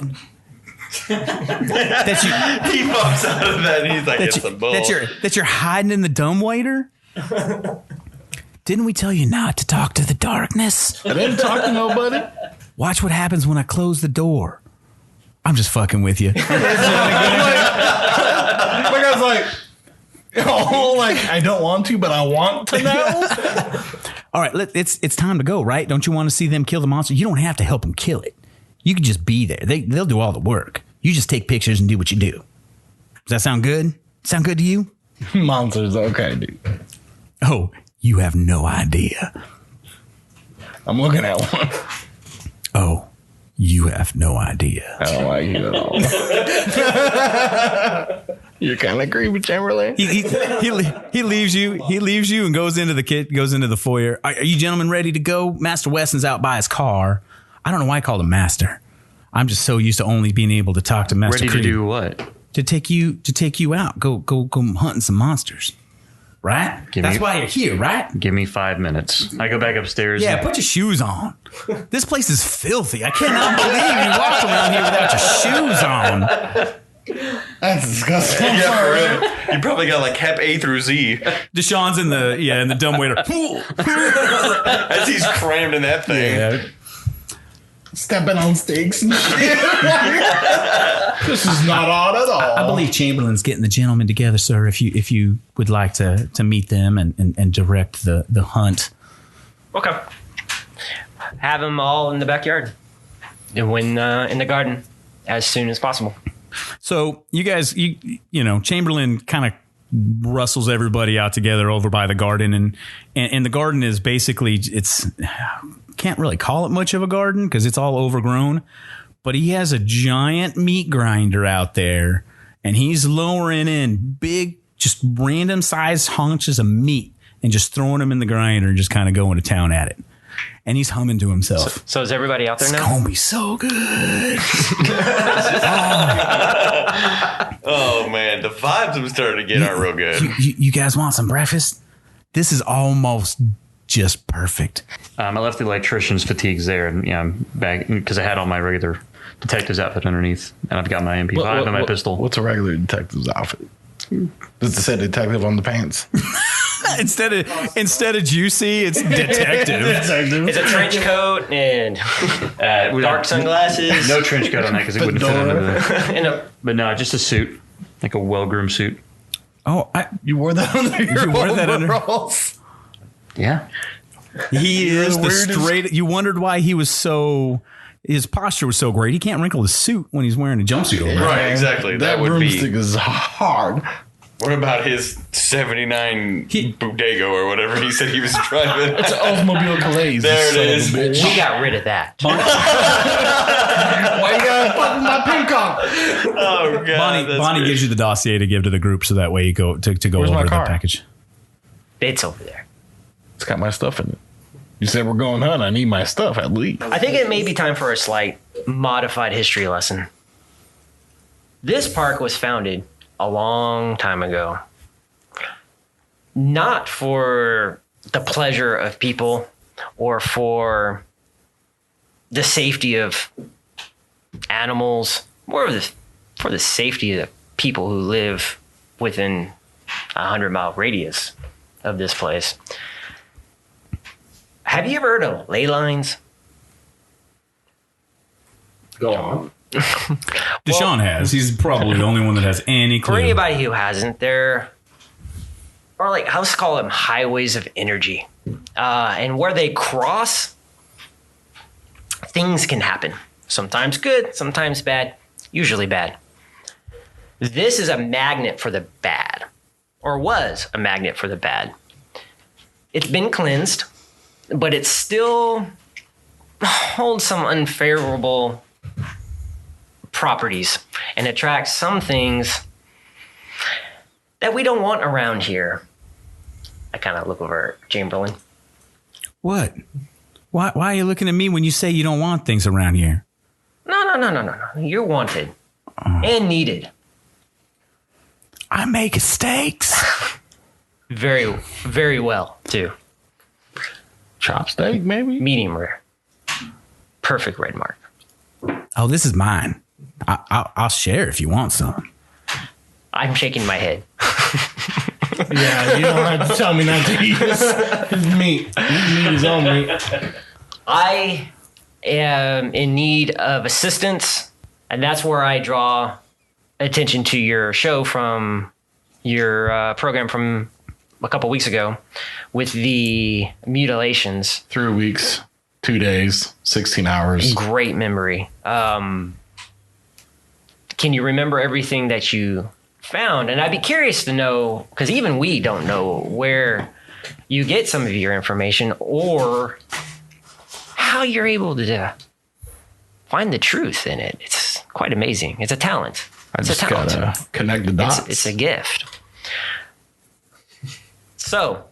That you, he pops out of that and he's like, it's a bull. That you're hiding in the dumbwaiter? Didn't we tell you not to talk to the darkness? I didn't talk to nobody. Watch what happens when I close the door. I'm just fucking with you. I was like, I don't want to, but I want to know. All right, it's time to go, right? Don't you want to see them kill the monster? You don't have to help them kill it. You can just be there. They'll do all the work. You just take pictures and do what you do. Does that sound good? Sound good to you? Monsters, okay, dude. Oh, you have no idea. I'm looking at one. Oh, you have no idea. I don't like you at all. You're kind of creepy, Chamberlain. He leaves you. He leaves you and goes into the foyer. Are you gentlemen ready to go? Master Wesson's out by his car. I don't know why I called him Master. I'm just so used to only being able to talk to Master Ready Creed. to do what? To take you out. Go hunting some monsters. Right? That's why you're here, right? Give me 5 minutes. I go back upstairs. Yeah, put your shoes on. This place is filthy. I cannot believe you walk around here without your shoes on. That's disgusting. Yeah, for real. You probably got like Hep A through Z Deshaun's in the dumbwaiter. as he's crammed in that thing. Yeah. Stepping on stakes and shit. This is not odd at all. I believe Chamberlain's getting the gentlemen together, sir. If you would like to meet them and direct the hunt. Okay. Have them all in the backyard. And when in the garden as soon as possible. So you guys, you know, Chamberlain kind of rustles everybody out together over by the garden, and the garden is basically, it's, can't really call it much of a garden because it's all overgrown, but he has a giant meat grinder out there, and he's lowering in big, just random sized hunches of meat and just throwing them in the grinder and just kind of going to town at it. And he's humming to himself. So is everybody out there now? It's gonna be so good. Oh man, the vibes I'm starting to get are real good. You guys want some breakfast? This is almost just perfect. I left the electrician's fatigues there, and I'm back because I had all my regular detective's outfit underneath, and I've got my MP5 and my pistol. What's a regular detective's outfit? Does it say detective on the pants? Instead of juicy, it's detective. It's a trench coat and dark sunglasses. No trench coat on that because it wouldn't fit under the. And But no, just a suit, like a well-groomed suit. Oh, You wore that under your overalls? Yeah. he is the weirdest- straight. You wondered why he was so. His posture was so great. He can't wrinkle his suit when he's wearing a jumpsuit over. Right, exactly. That would broomstick be. is hard. What about his 79 Bodego or whatever he said he was driving? It's an Oldsmobile Calais. There it is. Bitch. we got rid of that. Why you gotta fuck with my pink cock? Oh god, Bonnie gives you the dossier to give to the group, so that way you go to go Where's my over the car? package. It's over there. It's got my stuff in it. You said we're going hunting. I need my stuff at least. I think it may be time for a slight modified history lesson. This park was founded a long time ago. Not for the pleasure of people or for the safety of animals, more for the safety of the people who live within a 100-mile radius of this place. Have you ever heard of ley lines? Go on. Deshaun has. He's probably the only one that has any clue. For anybody who hasn't, there are like, let's call them highways of energy. And where they cross, things can happen. Sometimes good, sometimes bad, usually bad. This is a magnet for the bad, or was a magnet for the bad. It's been cleansed, but it still holds some unfavorable properties and attracts some things that we don't want around here. I kind of look over at Chamberlain. What? Why are you looking at me when you say you don't want things around here? No. You're wanted and needed. I make steaks. Very, very well, too. Chopsteak, maybe? Medium rare. Perfect red mark. Oh, this is mine. I'll share if you want some. I'm shaking my head. Yeah, you don't have to tell me not to eat his meat. His meat is on meat. I am in need of assistance, and that's where I draw attention to your show from your program from a couple weeks ago with the mutilations. 3 weeks, 2 days, 16 hours. Great memory. Can you remember everything that you found? And I'd be curious to know, because even we don't know where you get some of your information or how you're able to find the truth in it. It's quite amazing. It's a talent. I It's just a talent. gotta connect the dots. It's a gift. So,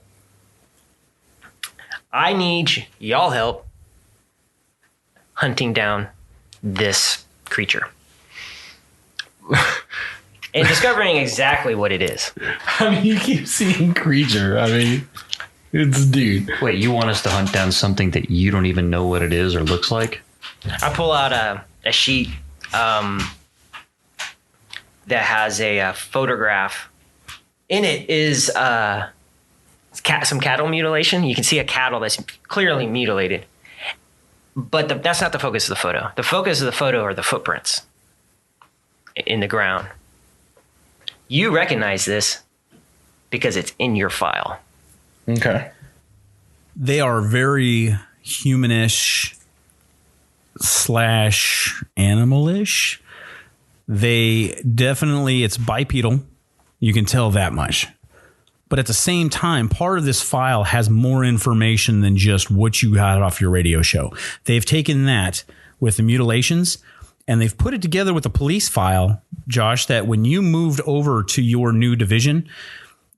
I need y'all help hunting down this creature and discovering exactly what it is. I mean, you keep seeing creature. I mean, it's a dude. Wait, you want us to hunt down something that you don't even know what it is or looks like? I pull out a sheet. that has a photograph. In it is some cattle mutilation. You can see a cattle that's clearly mutilated. But that's not the focus of the photo. The focus of the photo are the footprints in the ground. You recognize this because it's in your file. Okay. They are very humanish / animalish. They definitely, it's bipedal. You can tell that much. But at the same time, part of this file has more information than just what you got off your radio show. They've taken that with the mutilations and they've put it together with a police file, Josh, that when you moved over to your new division,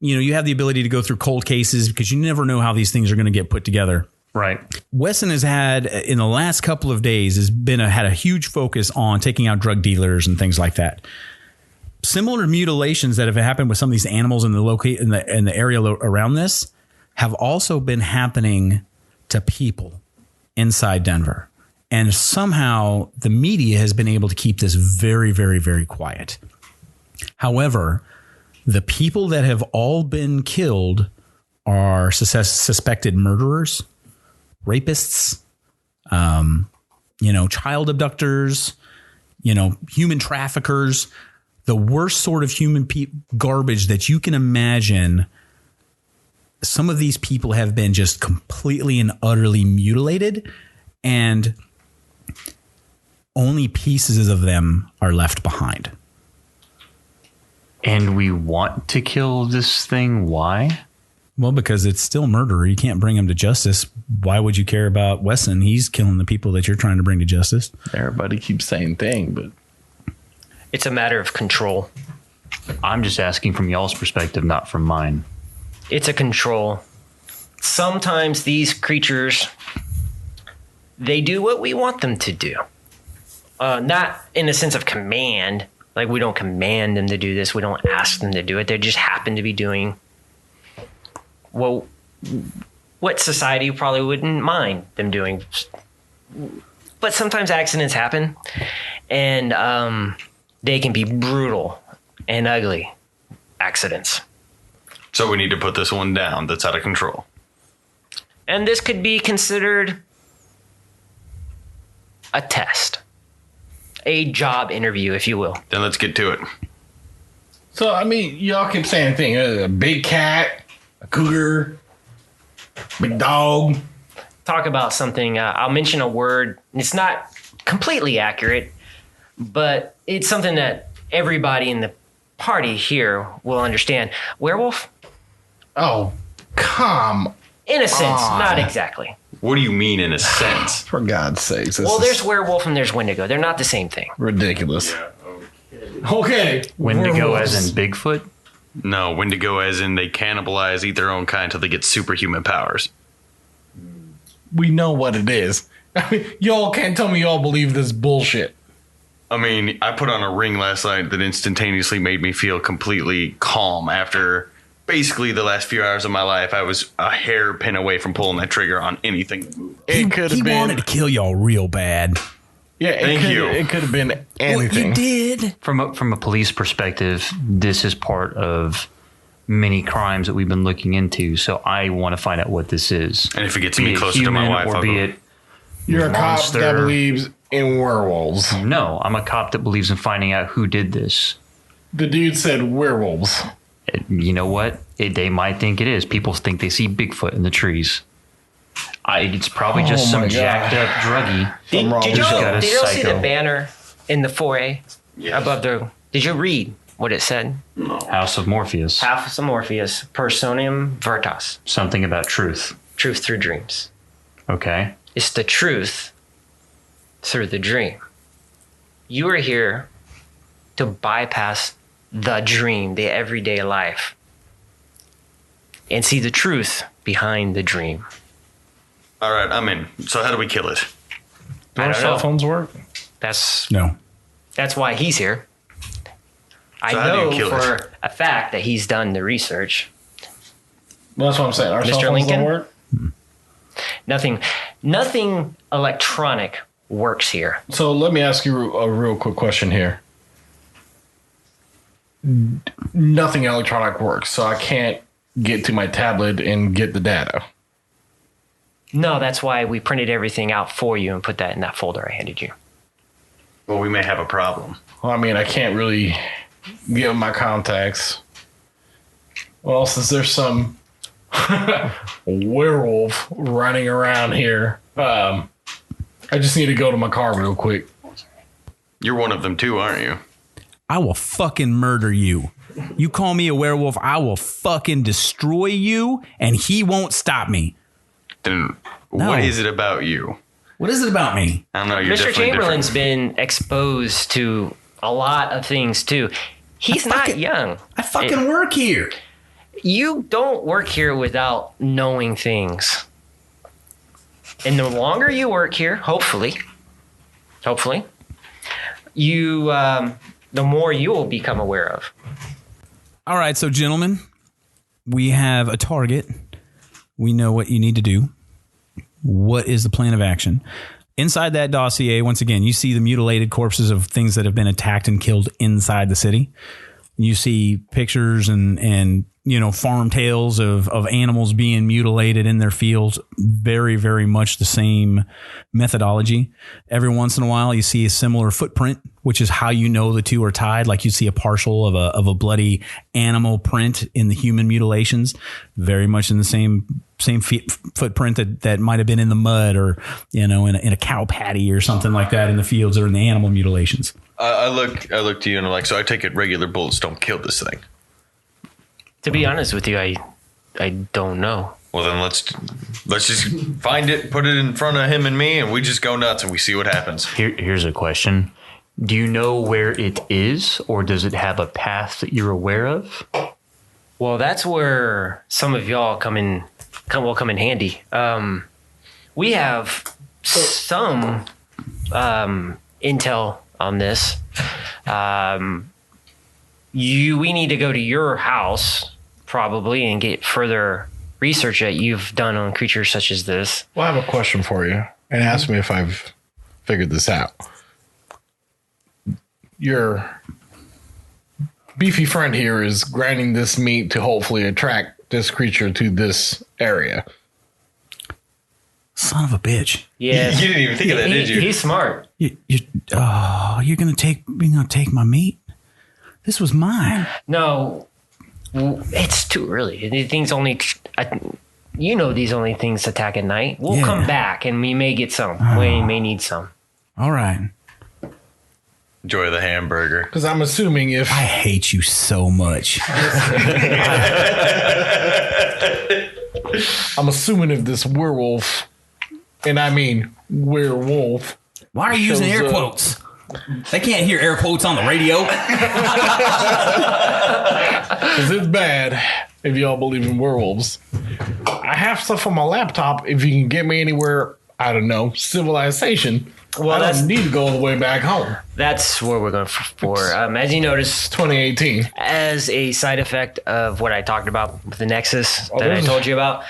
you know, you have the ability to go through cold cases because you never know how these things are going to get put together. Right. Wessen has had, in the last couple of days, had a huge focus on taking out drug dealers and things like that. Similar mutilations that have happened with some of these animals in the area around this have also been happening to people inside Denver. And somehow the media has been able to keep this very, very, very quiet. However, the people that have all been killed are suspected murderers, rapists, child abductors, human traffickers, the worst sort of human garbage that you can imagine. Some of these people have been just completely and utterly mutilated, and only pieces of them are left behind. And we want to kill this thing. Why? Well, because it's still murder. You can't bring him to justice. Why would you care about Wessen? He's killing the people that you're trying to bring to justice. Everybody keeps saying thing, but It's a matter of control. I'm just asking from y'all's perspective, not from mine. It's a control. Sometimes these creatures, they do what we want them to do. Not in a sense of command. Like, we don't command them to do this. We don't ask them to do it. They just happen to be doing what society probably wouldn't mind them doing. But sometimes accidents happen, and they can be brutal and ugly accidents. So we need to put this one down that's out of control. And this could be considered a test, a job interview, if you will. Then let's get to it. So, I mean, y'all keep saying thing. A big cat, a cougar, big dog. Talk about something. I'll mention a word. It's not completely accurate, but it's something that everybody in the party here will understand. Werewolf? Oh, come In a sense, on. not exactly. What do you mean in a sense? For God's sakes. Well, there's werewolf and there's Wendigo. They're not the same thing. ridiculous. Okay. Wendigo werewolves. as in Bigfoot? No, Wendigo as in they cannibalize, eat their own kind until they get superhuman powers. We know what it is. I mean, y'all can't tell me y'all believe this bullshit. I mean, I put on a ring last night that instantaneously made me feel completely calm after basically the last few hours of my life. I was a hairpin away from pulling that trigger on anything that moved. It could He have been. wanted to kill y'all real bad. Yeah, Thank you. It could have been anything. Well, you did. From a police perspective, this is part of many crimes that we've been looking into. So I want to find out what this is. And if it gets Be me it closer to my human wife, or I'll be go. it You're a cop monster. that believes in werewolves. No, I'm a cop that believes in finding out who did this. The dude said werewolves. You know what? They might think it is. People think they see Bigfoot in the trees. It's probably just Oh some my God. jacked up druggie. Did, wrong did with y'all, got a did y'all see the psycho. banner in the foyer Yes. above the... Did you read what it said? House of Morpheus. Half of Morpheus, Personam Veritas, Something about truth. truth through dreams. Okay. It's the truth through the dream. You are here to bypass the dream, the everyday life, and see the truth behind the dream. All right, I'm in. So how do we kill it? Do I our don't cell know. phones work? That's No. why he's here. I So how do you know kill for it? a fact that he's done the research. Well, that's what I'm saying. Our Mr. cell phones Lincoln? don't work? Nothing electronic works here. So let me ask you a real quick question here. nothing electronic works, so I can't get to my tablet and get the data. No, that's why we printed everything out for you and put that in that folder I handed you. Well, we may have a problem. Well, I mean, I can't really give my contacts. Well, since there's some werewolf running around here, I just need to go to my car real quick. You're one of them too, aren't you? I will fucking murder you. You call me a werewolf, I will fucking destroy you, and he won't stop me. Then No. what is it about you? What is it about me? I don't know. You're Mr. definitely Chamberlain's different. been exposed to a lot of things too. He's not young. I fucking work here. You don't work here without knowing things. And the longer you work here, hopefully, you the more you will become aware of. All right, so gentlemen, we have a target. We know what you need to do. What is the plan of action? Inside that dossier, once again, you see the mutilated corpses of things that have been attacked and killed inside the city. You see pictures and farm tales of animals being mutilated in their fields. Very, very much the same methodology. Every once in a while, you see a similar footprint, which is how you know the two are tied. Like you see a partial of a bloody animal print in the human mutilations. Very much in the same footprint that might have been in the mud or in a cow patty or something like that in the fields or in the animal mutilations. I look to you and I'm like, so I take it regular bullets don't kill this thing. To be honest with you, I don't know. Well, then let's just find it, put it in front of him and me, and we just go nuts and we see what happens. Here's a question. Do you know where it is, or does it have a path that you're aware of? Well, that's where some of y'all come in handy. We have some intel on this. We need to go to your house probably and get further research that you've done on creatures such as this. Well, I have a question for you, and ask me if I've figured this out. Your beefy friend here is grinding this meat to hopefully attract this creature to this area. Son of a bitch. Yeah, You didn't even think of that, did you? He's smart. You're gonna take my meat? This was mine. No, it's too early. These things only, these only things attack at night. We'll come back and we may get some. We may need some. All right. Enjoy the hamburger. Because I'm assuming if I hate you so much. if this werewolf, and I mean werewolf. Why are you using air quotes? They can't hear air quotes on the radio. Because it's bad if y'all believe in werewolves. I have stuff on my laptop. If you can get me anywhere, I don't know, civilization. Well, I don't need to go all the way back home. That's where we're going for. As you noticed, 2018. as a side effect of what I talked about with the Nexus that I told you about,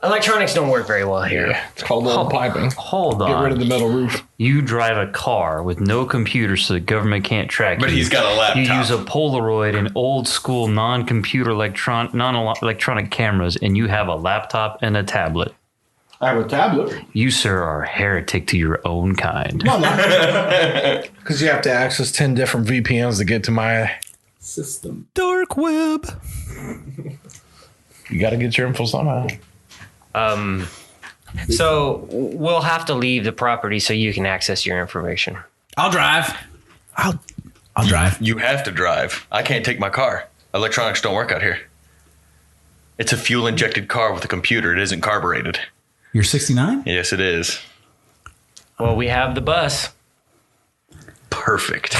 electronics don't work very well here. Yeah, it's called metal piping. Hold on. Get rid of the metal roof. You drive a car with no computer so the government can't track you. But he's got a laptop. You use a Polaroid and old school non-computer non-electronic cameras, and you have a laptop and a tablet. I have a tablet. You, sir, are a heretic to your own kind. Because you have to access 10 different VPNs to get to my system. Dark web. You got to get your info somehow. So we'll have to leave the property so you can access your information. I'll drive. I'll drive. You have to drive. I can't take my car. Electronics don't work out here. It's a fuel-injected car with a computer. It isn't carbureted. You're 69? Yes, it is. Well, we have the bus. Perfect.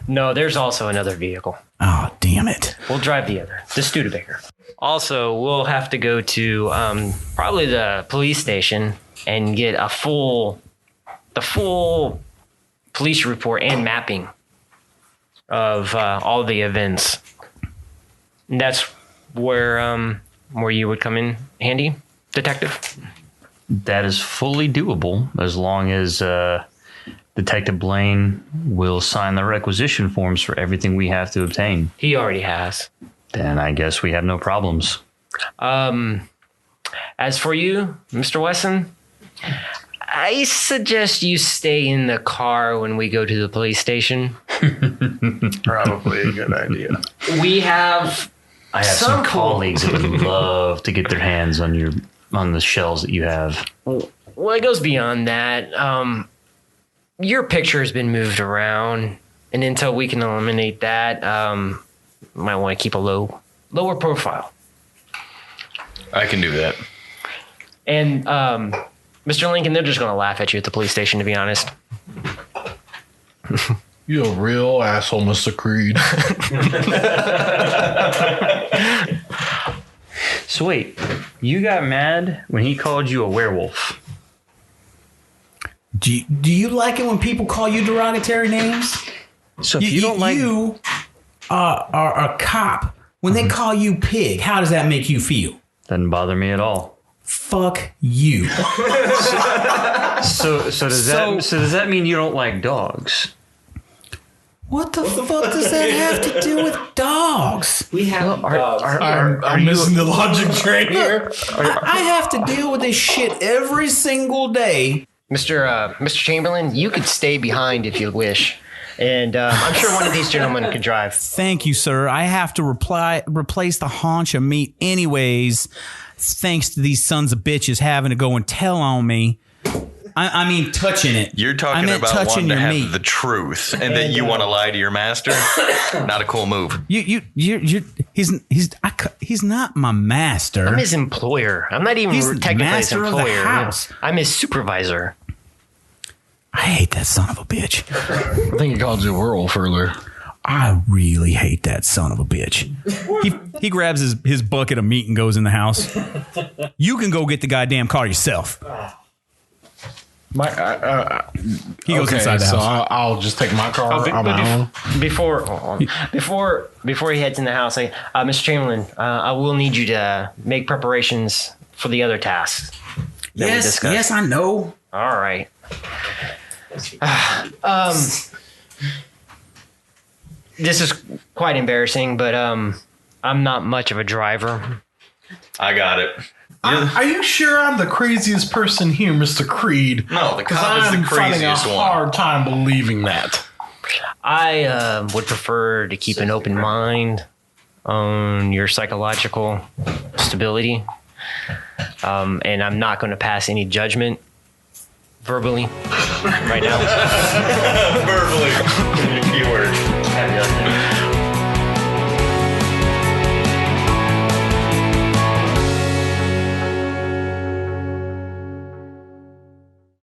No, there's also another vehicle. Oh, damn it. We'll drive the Studebaker. Also, we'll have to go to probably the police station and get the full police report and mapping of all the events. And that's where you would come in handy, detective. That is fully doable as long as Detective Blaine will sign the requisition forms for everything we have to obtain. He already has. Then I guess we have no problems. As for you, Mr. Wessen, I suggest you stay in the car when we go to the police station. Probably a good idea. We have... I have some colleagues that would love to get their hands on the shells that you have. Well, it goes beyond that. Your picture has been moved around, and until we can eliminate that, might want to keep a lower profile. I can do that. And Mr. Lincoln, they're just going to laugh at you at the police station, to be honest. You a real asshole, Mr. Creed. So wait, you got mad when he called you a werewolf? Do you like it when people call you derogatory names? So if you don't like... You are a cop. When they call you pig, how does that make you feel? Doesn't bother me at all. Fuck you. So does that mean you don't like dogs? What the fuck does that have to do with dogs? We have I'm missing the logic train here. I have to deal with this shit every single day. Mr. Chamberlain, you could stay behind if you wish. And I'm sure one of these gentlemen could drive. Thank you, sir. I have to replace the haunch of meat anyways, thanks to these sons of bitches having to go and tell on me. I mean, touching it. You're talking about wanting to have the truth, and that you want to lie to your master. Not a cool move. He's not my master. I'm his employer. I'm not even technically his employer. Of the house. I'm his supervisor. I hate that son of a bitch. I think he called you a werewolf earlier. I really hate that son of a bitch. He grabs his bucket of meat and goes in the house. You can go get the goddamn car yourself. He goes inside the house. So I'll just take my car on my own. Before he heads in the house, Mr. Chamberlain, I will need you to make preparations for the other tasks. Yes, I know. All right. This is quite embarrassing, but I'm not much of a driver. I got it. Are you sure I'm the craziest person here, Mr. Creed? No, the cop is the craziest one. I'm finding a one. hard time believing that. I would prefer to keep an open mind on your psychological stability. And I'm not going to pass any judgment verbally right now. Verbally. Keyword.